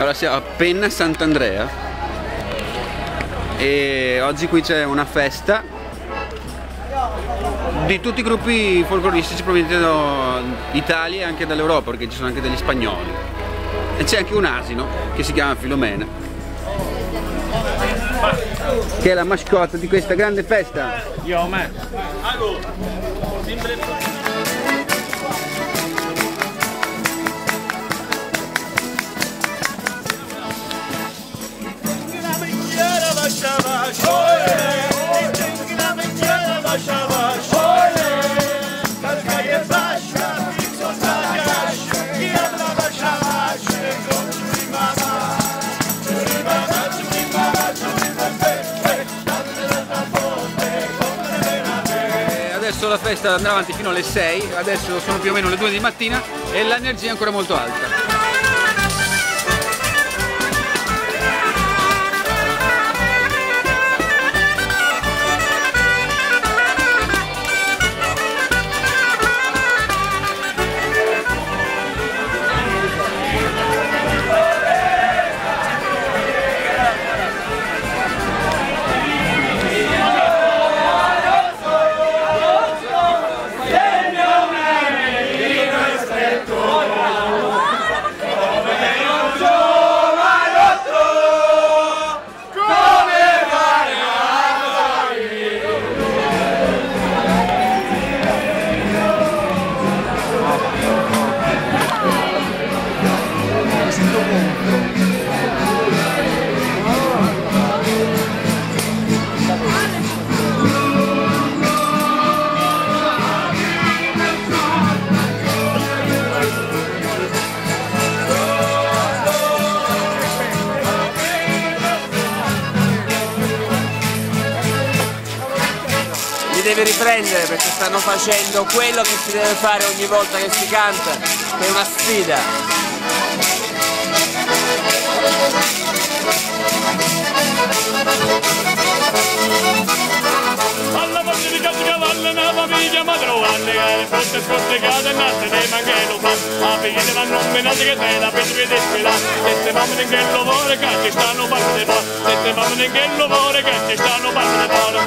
Allora siamo a Penna Sant'Andrea e oggi qui c'è una festa di tutti i gruppi folcloristici provenienti dall'Italia e anche dall'Europa, perché ci sono anche degli spagnoli. E c'è anche un asino che si chiama Filomena, che è la mascotte di questa grande festa. Yo, man. Adesso la festa andrà avanti fino alle 6, adesso sono più o meno le 2 di mattina e l'energia è ancora molto alta. Devi riprendere perché stanno facendo quello che si deve fare ogni volta che si canta, che è una sfida. Alla voce di cazzo cavallo, una famiglia ma trovarli, le forze scorticate e natte dei manchelo fa, a figlie vanno menate che te la pensi di sfila, se te mamma in che lavoro che ci stanno parlando di fuori, se te mamma in che lavoro che ci stanno parlando di fuori.